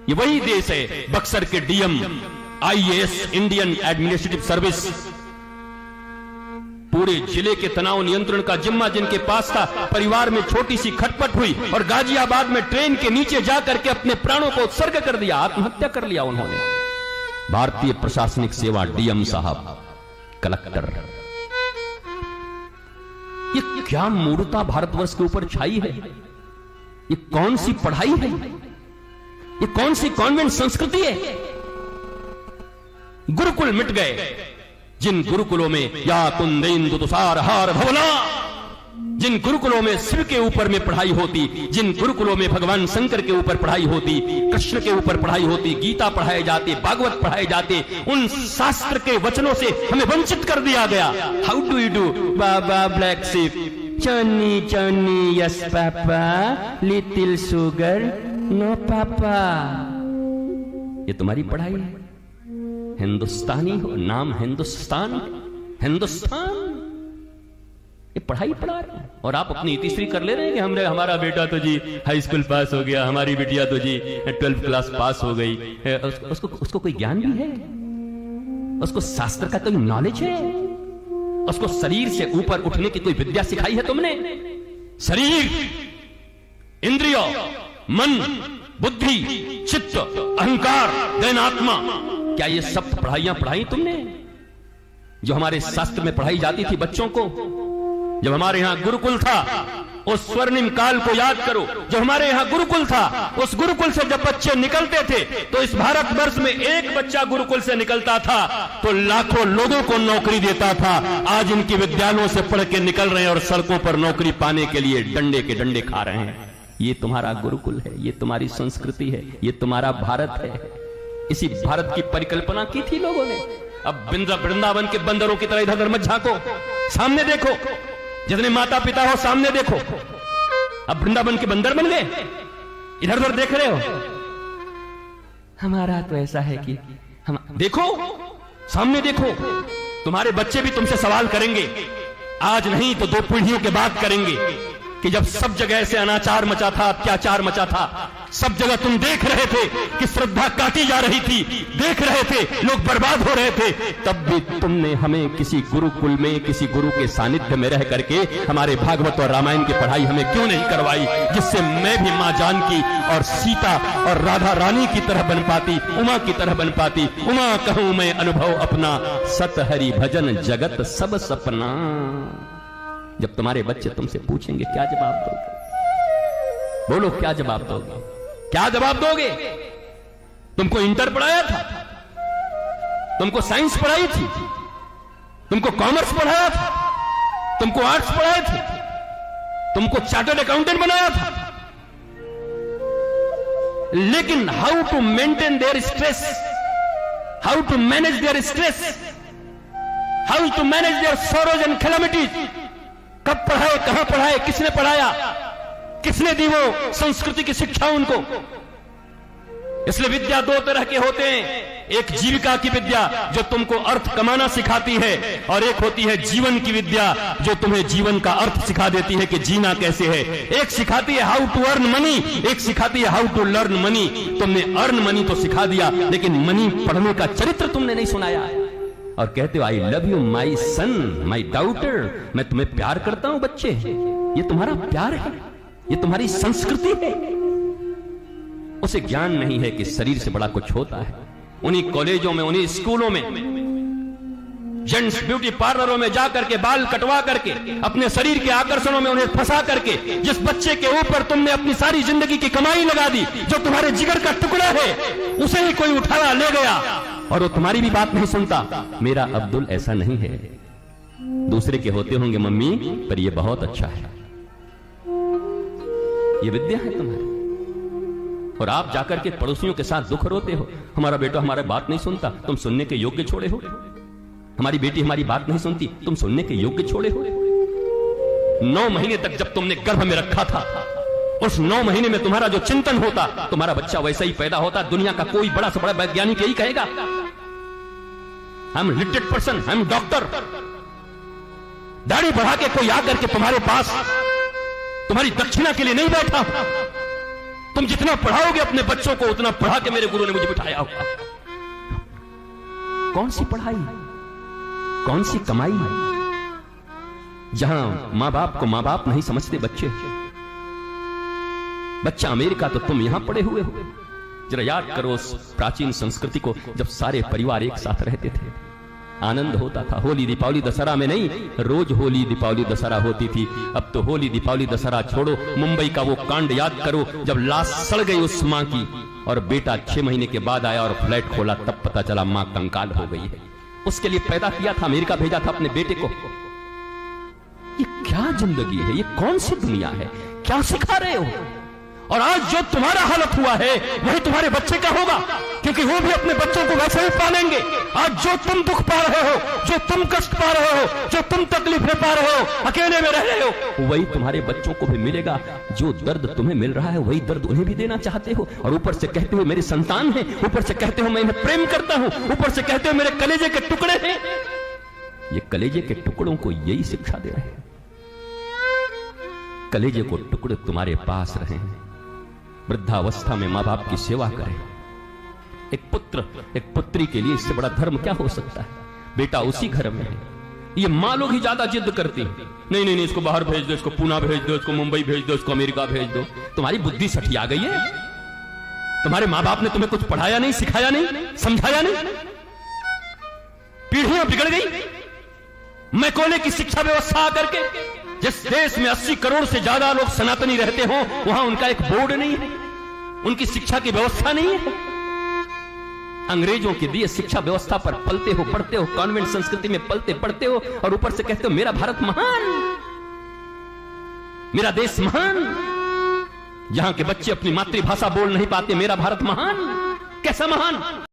ये वही देश है बक्सर के DM IAS Indian administrative service, पूरे जिले के तनाव नियंत्रण का जिम्मा जिनके पास था। परिवार में छोटी सी खटपट हुई और गाजियाबाद में ट्रेन के नीचे जाकर के अपने प्राणों को उत्सर्ग कर दिया, आत्महत्या कर लिया उन्होंने। भारतीय प्रशासनिक सेवा डीएम साहब, कलेक्टर। ये क्या मूर्खता भारतवर्ष के ऊपर छाई है? ये कौन सी पढ़ाई है? ये कौन सी कॉन्वेंट संस्कृति है? गुरुकुल मिट गए। जिन गुरुकुलों में या कुंदेन्दु तुषार हार धवला, जिन गुरुकुलों में शिव के ऊपर में पढ़ाई होती, जिन गुरुकुलों में भगवान शंकर के ऊपर पढ़ाई होती, कृष्ण के ऊपर पढ़ाई होती, गीता पढ़ाए जाते, भागवत पढ़ाए जाते, उन शास्त्र के वचनों से हमें वंचित कर दिया गया। How do you do baba black sheep, johny johny yes papa, little sugar no papa. ये तुम्हारी पढ़ाई है? हिंदुस्तानी हो, नाम हिंदुस्तान, हिंदुस्तान, ये पढ़ाई पढ़ा रहे हैं और आप अपनी इतिश्री कर ले रहे हैं कि हमारा बेटा तो जी हाई स्कूल पास हो गया, हमारी बिटिया तो जी 12th क्लास पास हो गई। उसको कोई ज्ञान भी है? उसको शास्त्र का कोई नॉलेज है? उसको शरीर से ऊपर उठने की कोई विद्या सिखाई है तुमने? शरीर, इंद्रियों, मन, बुद्धि, चित्त, अहंकार, देन आत्मा, क्या ये सब पढ़ाइयां पढ़ाई तुमने जो हमारे शास्त्र में पढ़ाई जाती थी बच्चों को? जब हमारे यहां गुरुकुल था, उस स्वर्णिम काल को याद करो। जब हमारे यहां गुरुकुल था, उस गुरुकुल से जब बच्चे निकलते थे तो इस भारतवर्ष में एक बच्चा गुरुकुल से निकलता था तो लाखों लोगों को नौकरी देता था। आज इनके विद्यालयों से पढ़ के निकल रहे हैं और सड़कों पर नौकरी पाने के लिए डंडे के डंडे खा रहे हैं। ये तुम्हारा गुरुकुल है, ये तुम्हारी संस्कृति है, ये तुम्हारा भारत है। इसी भारत की परिकल्पना की थी लोगों ने। अब वृंदावन के बंदरों की तरह इधर उधर मत झांको, सामने देखो। जितने माता पिता हो सामने देखो। अब वृंदावन के बंदर बन गए, इधर उधर देख रहे हो। हमारा तो ऐसा है कि हम देखो, सामने देखो। तुम्हारे बच्चे भी तुमसे सवाल करेंगे, आज नहीं तो 2 पीढ़ियों के बाद करेंगे कि जब सब जगह ऐसे अनाचार मचा था, अत्याचार मचा था, सब जगह तुम देख रहे थे कि श्रद्धा काटी जा रही थी, देख रहे थे लोग बर्बाद हो रहे थे, तब भी तुमने हमें किसी गुरुकुल में, किसी गुरु के सानिध्य में रह करके हमारे भागवत और रामायण की पढ़ाई हमें क्यों नहीं करवाई, जिससे मैं भी मां जानकी और सीता और राधा रानी की तरह बन पाती, उमा की तरह बन पाती। उमा कहूं मैं अनुभव अपना, सत हरि भजन जगत सब सपना। जब तुम्हारे बच्चे तुमसे पूछेंगे क्या जवाब दोगे? बोलो, क्या जवाब दोगे? क्या जवाब दोगे? तुमको इंटर पढ़ाया था, तुमको साइंस पढ़ाई थी, तुमको कॉमर्स पढ़ाया था, तुमको आर्ट्स पढ़ाए थे, तुमको चार्टर्ड अकाउंटेंट बनाया था, लेकिन how to maintain their stress, how to manage their stress, how to manage their sorrows and calamities, कब पढ़ाए, कहां पढ़ाए, किसने पढ़ाया, किसने दी वो संस्कृति की शिक्षा उनको? इसलिए विद्या 2 तरह के होते हैं। एक जीविका की विद्या जो तुमको अर्थ कमाना सिखाती है, और एक होती है जीवन की विद्या जो तुम्हें जीवन का अर्थ सिखा देती है कि जीना कैसे है। एक सिखाती है हाउ टू अर्न मनी, एक सिखाती है हाउ टू लर्न मनी। तुमने अर्न मनी तो सिखा दिया, लेकिन मनी पढ़ने का चरित्र तुमने नहीं सुनाया। और कहते हो I love you my son, my daughter, मैं तुम्हें प्यार करता हूं। बच्चे, ये तुम्हारा प्यार है, ये तुम्हारी संस्कृति है। उसे ज्ञान नहीं है कि शरीर से बड़ा कुछ होता है। उन्हीं कॉलेजों में, उन्हीं स्कूलों में, जेंट्स ब्यूटी पार्लरों में जाकर के बाल कटवा करके, अपने शरीर के आकर्षणों में उन्हें फंसा करके, जिस बच्चे के ऊपर तुमने अपनी सारी जिंदगी की कमाई लगा दी, जो तुम्हारे जिगर का टुकड़ा है, उसे ही कोई उठाया ले गया और वो तुम्हारी भी बात नहीं सुनता। मेरा अब्दुल ऐसा नहीं है, दूसरे के होते होंगे मम्मी, पर ये बहुत अच्छा है। ये विद्या है तुम्हारी। और आप जाकर के पड़ोसियों के साथ दुख रोते हो, हमारा बेटा हमारी बात नहीं सुनता, तुम सुनने के योग्य छोड़े हो। हमारी बेटी हमारी बात नहीं सुनती, तुम सुनने के योग्य छोड़े हो। 9 महीने तक जब तुमने गर्भ में रखा था, उस 9 महीने में तुम्हारा जो चिंतन होता, तुम्हारा बच्चा वैसा ही पैदा होता। दुनिया का कोई बड़ा से बड़ा वैज्ञानिक यही कहेगा, I am literate person, I am doctor. दाढ़ी बढ़ा के कोई आकर के तुम्हारे पास तुम्हारी दक्षिणा के लिए नहीं बैठा, तुम जितना पढ़ाओगे अपने बच्चों को उतना पढ़ा के मेरे गुरु ने मुझे बिठाया होगा। कौन सी पढ़ाई, कौन सी कमाई, जहां मां बाप को मां बाप नहीं समझते बच्चे। बच्चा अमेरिका तो तुम यहां पड़े हुए हो। जरा याद करो उस प्राचीन संस्कृति को, जब सारे परिवार एक साथ रहते थे, आनंद होता था। होली दीपावली दशहरा में नहीं, रोज होली दीपावली दशहरा होती थी। अब तो होली दीपावली दशहरा छोड़ो, मुंबई का वो कांड याद करो जब लाश सड़ गई उस मां की और बेटा 6 महीने के बाद आया और फ्लैट खोला, तब पता चला मां कंकाल हो गई है। उसके लिए पैदा किया था, अमेरिका भेजा था अपने बेटे को। ये क्या जिंदगी है, ये कौन सी दुनिया है, क्या सिखा रहे हो? और आज जो तुम्हारा हालत हुआ है वही तुम्हारे बच्चे का होगा, क्योंकि वो भी अपने बच्चों को वैसे ही पालेंगे। आज जो तुम दुख पा रहे हो, जो तुम कष्ट पा रहे हो, जो तुम तकलीफें पा रहे हो, अकेले में रह रहे हो, वही तुम्हारे बच्चों को भी मिलेगा। जो दर्द तुम्हें मिल रहा है वही दर्द उन्हें भी देना चाहते हो। और ऊपर से कहते हो मेरी संतान है, ऊपर से कहते हो मैं इन्हें प्रेम करता हूं, ऊपर से कहते हो मेरे कलेजे के टुकड़े हैं। ये कलेजे के टुकड़ों को यही शिक्षा दे रहे हैं। कलेजे को टुकड़े तुम्हारे पास रहे, वृद्धावस्था में मां बाप की सेवा करें। एक पुत्र एक पुत्री के लिए इससे बड़ा धर्म क्या हो सकता है? बेटा उसी घर में है। ये मां लोग ही ज्यादा जिद करती हैं, नहीं नहीं नहीं, इसको बाहर भेज दो, इसको पुणे भेज दो, इसको मुंबई भेज दो, इसको अमेरिका भेज दो। तुम्हारी बुद्धि सठिया गई है? तुम्हारे मां बाप ने तुम्हें कुछ पढ़ाया नहीं, सिखाया नहीं, समझाया नहीं? पीढ़ियां बिगड़ गई मैकोले की शिक्षा व्यवस्था आकर के। जिस देश में 80 करोड़ से ज्यादा लोग सनातनी रहते हो, वहां उनका एक बोर्ड नहीं है, उनकी शिक्षा की व्यवस्था नहीं है। अंग्रेजों की दी शिक्षा व्यवस्था पर पलते हो, पढ़ते हो, कॉन्वेंट संस्कृति में पलते पढ़ते हो, और ऊपर से कहते हो मेरा भारत महान, मेरा देश महान। जहां के बच्चे अपनी मातृभाषा बोल नहीं पाते, मेरा भारत महान। कैसा महान?